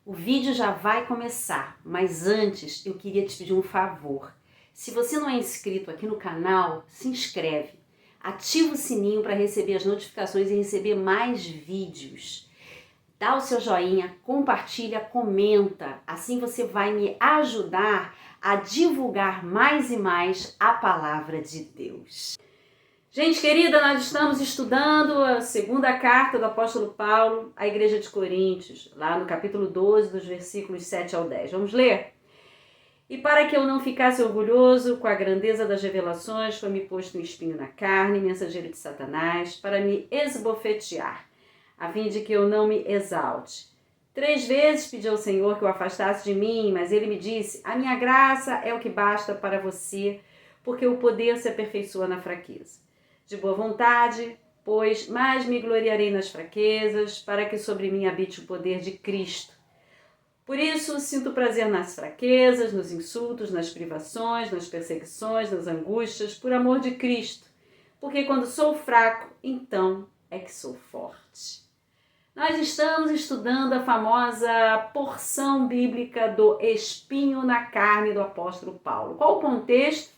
O vídeo já vai começar, mas antes eu queria te pedir um favor. Se você não é inscrito aqui no canal, se inscreve. Ativa o sininho para receber as notificações e receber mais vídeos. Dá o seu joinha, compartilha, comenta. Assim você vai me ajudar a divulgar mais e mais a palavra de Deus. Gente querida, nós estamos estudando a segunda carta do apóstolo Paulo à igreja de Coríntios, lá no capítulo 12, dos versículos 7 ao 10. Vamos ler? E para que eu não ficasse orgulhoso com a grandeza das revelações, foi-me posto um espinho na carne, mensageiro de Satanás, para me esbofetear, a fim de que eu não me exalte. 3 vezes pedi ao Senhor que o afastasse de mim, mas ele me disse: a minha graça é o que basta para você, porque o poder se aperfeiçoa na fraqueza. De boa vontade, pois mais me gloriarei nas fraquezas, para que sobre mim habite o poder de Cristo. Por isso, sinto prazer nas fraquezas, nos insultos, nas privações, nas perseguições, nas angústias, por amor de Cristo. Porque quando sou fraco, então é que sou forte. Nós estamos estudando a famosa porção bíblica do espinho na carne do apóstolo Paulo. Qual o contexto?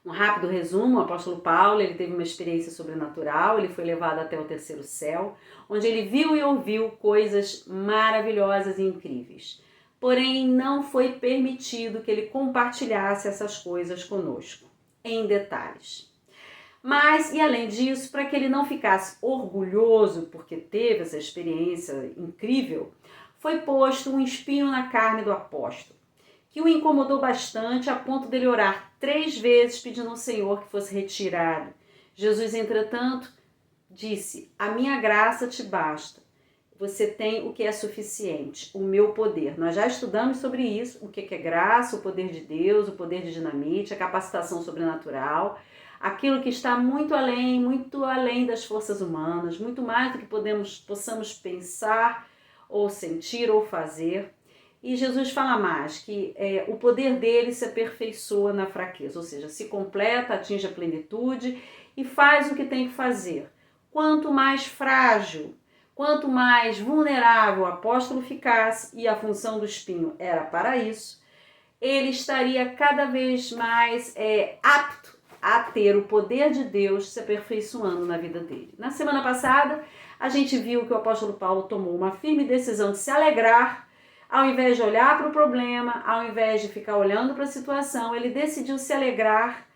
Um rápido resumo: o apóstolo Paulo ele teve uma experiência sobrenatural, ele foi levado até o terceiro céu, onde ele viu e ouviu coisas maravilhosas e incríveis. Porém, não foi permitido que ele compartilhasse essas coisas conosco, em detalhes. Mas, e além disso, para que ele não ficasse orgulhoso porque teve essa experiência incrível, foi posto um espinho na carne do apóstolo, que o incomodou bastante a ponto dele orar 3 vezes pedindo ao Senhor que fosse retirado. Jesus, entretanto, disse: a minha graça te basta. Você tem o que é suficiente, o meu poder. Nós já estudamos sobre isso, o que é graça, o poder de Deus, o poder de dinamite, a capacitação sobrenatural, aquilo que está muito além das forças humanas, muito mais do que possamos pensar ou sentir ou fazer. E Jesus fala mais, que o poder dele se aperfeiçoa na fraqueza, ou seja, se completa, atinge a plenitude e faz o que tem que fazer. Quanto mais frágil, quanto mais vulnerável o apóstolo ficasse, e a função do espinho era para isso, ele estaria cada vez mais apto a ter o poder de Deus se aperfeiçoando na vida dele. Na semana passada, a gente viu que o apóstolo Paulo tomou uma firme decisão de se alegrar. Ao invés de olhar para o problema, ao invés de ficar olhando para a situação, ele decidiu se alegrar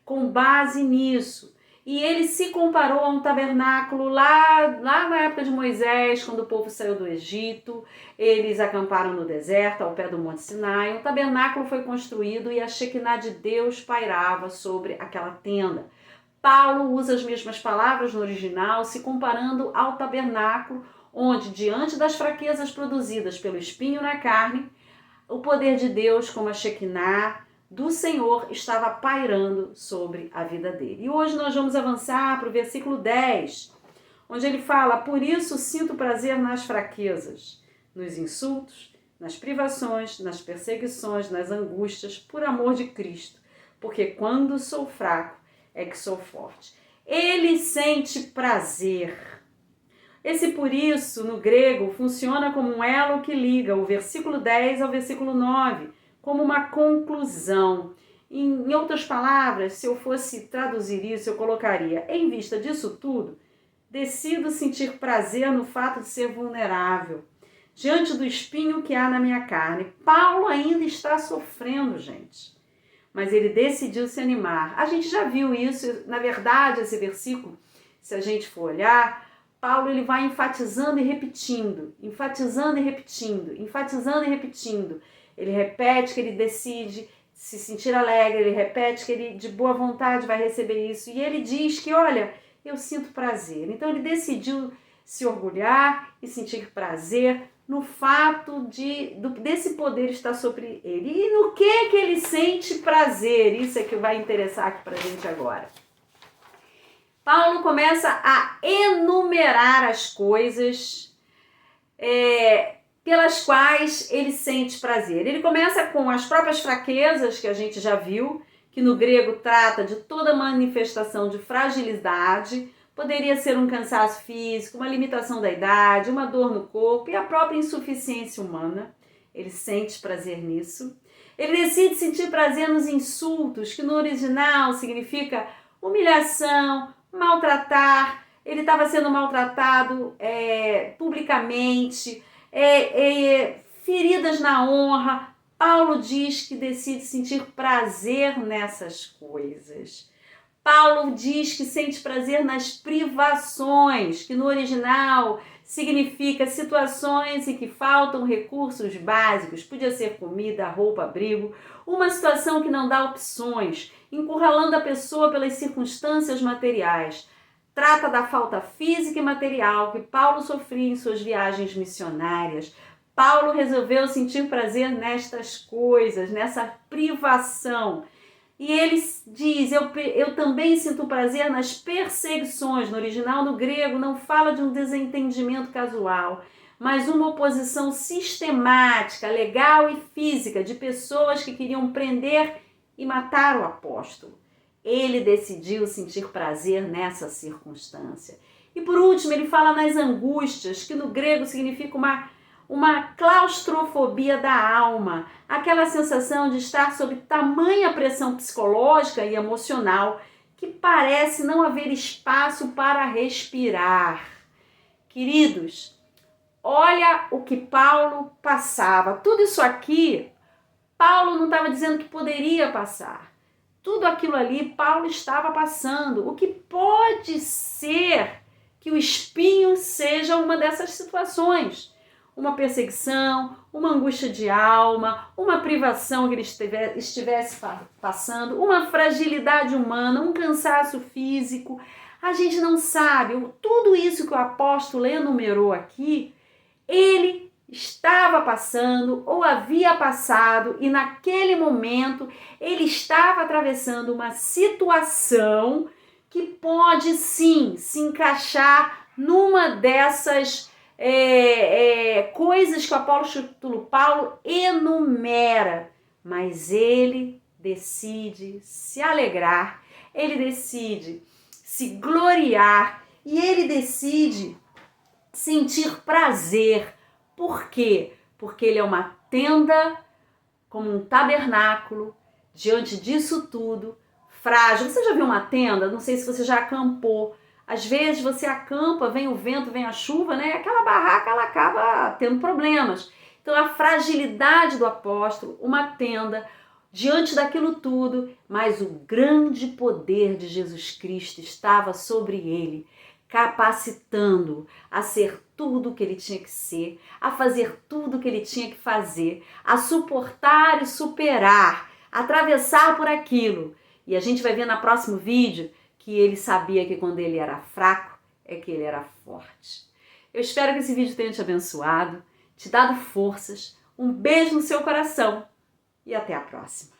com base nisso. E ele se comparou a um tabernáculo lá na época de Moisés, quando o povo saiu do Egito. Eles acamparam no deserto, ao pé do Monte Sinai. Um tabernáculo foi construído e a Shekinah de Deus pairava sobre aquela tenda. Paulo usa as mesmas palavras no original, se comparando ao tabernáculo, onde, diante das fraquezas produzidas pelo espinho na carne, o poder de Deus, como a Shekinah do Senhor, estava pairando sobre a vida dele. E hoje nós vamos avançar para o versículo 10, onde ele fala: por isso sinto prazer nas fraquezas, nos insultos, nas privações, nas perseguições, nas angústias, por amor de Cristo, porque quando sou fraco é que sou forte. Ele sente prazer. Esse por isso, no grego, funciona como um elo que liga o versículo 10 ao versículo 9, como uma conclusão. Em outras palavras, se eu fosse traduzir isso, eu colocaria: em vista disso tudo, decido sentir prazer no fato de ser vulnerável, diante do espinho que há na minha carne. Paulo ainda está sofrendo, gente, mas ele decidiu se animar. A gente já viu isso, na verdade, esse versículo, se a gente for olhar, Paulo ele vai enfatizando e repetindo, enfatizando e repetindo, enfatizando e repetindo. Ele repete que ele decide se sentir alegre, ele repete que ele de boa vontade vai receber isso. E ele diz que, olha, eu sinto prazer. Então ele decidiu se orgulhar e sentir prazer no fato desse poder estar sobre ele. E no que ele sente prazer? Isso é que vai interessar aqui pra gente agora. Paulo começa a enumerar as coisas pelas quais ele sente prazer. Ele começa com as próprias fraquezas, que a gente já viu, que no grego trata de toda manifestação de fragilidade, Poderia ser um cansaço físico, uma limitação da idade, uma dor no corpo e a própria insuficiência humana. Ele sente prazer nisso. Ele decide sentir prazer nos insultos, que no original significa humilhação, maltratar. Ele estava sendo maltratado publicamente, feridas na honra. Paulo diz que decide sentir prazer nessas coisas. Paulo diz que sente prazer nas privações, que no original significa situações em que faltam recursos básicos, podia ser comida, roupa, abrigo, uma situação que não dá opções, encurralando a pessoa pelas circunstâncias materiais. Trata da falta física e material que Paulo sofria em suas viagens missionárias. Paulo resolveu sentir prazer nestas coisas, nessa privação. E ele diz, eu também sinto prazer nas perseguições. No original, no grego, não fala de um desentendimento casual, mas uma oposição sistemática, legal e física de pessoas que queriam prender e matar o apóstolo. Ele decidiu sentir prazer nessa circunstância. E por último, ele fala nas angústias, que no grego significa uma claustrofobia da alma, aquela sensação de estar sob tamanha pressão psicológica e emocional que parece não haver espaço para respirar. Queridos, olha o que Paulo passava. Tudo isso aqui, Paulo não estava dizendo que poderia passar. Tudo aquilo ali, Paulo estava passando. O que pode ser que o espinho seja uma dessas situações. Uma perseguição, uma angústia de alma, uma privação que ele estivesse passando, uma fragilidade humana, um cansaço físico. A gente não sabe, tudo isso que o apóstolo enumerou aqui, ele estava passando ou havia passado e naquele momento ele estava atravessando uma situação que pode sim se encaixar numa dessas coisas que o apóstolo Paulo enumera, mas ele decide se alegrar, ele decide se gloriar e ele decide sentir prazer. Por quê? Porque ele é uma tenda, como um tabernáculo, diante disso tudo, frágil. Você já viu uma tenda? Não sei se você já acampou. Às vezes você acampa, vem o vento, vem a chuva, né? Aquela barraca ela acaba tendo problemas. Então a fragilidade do apóstolo, uma tenda, diante daquilo tudo, mas o grande poder de Jesus Cristo estava sobre ele, capacitando a ser tudo o que ele tinha que ser, a fazer tudo o que ele tinha que fazer, a suportar e superar, atravessar por aquilo. E a gente vai ver no próximo vídeo que ele sabia que quando ele era fraco, é que ele era forte. Eu espero que esse vídeo tenha te abençoado, te dado forças, um beijo no seu coração e até a próxima.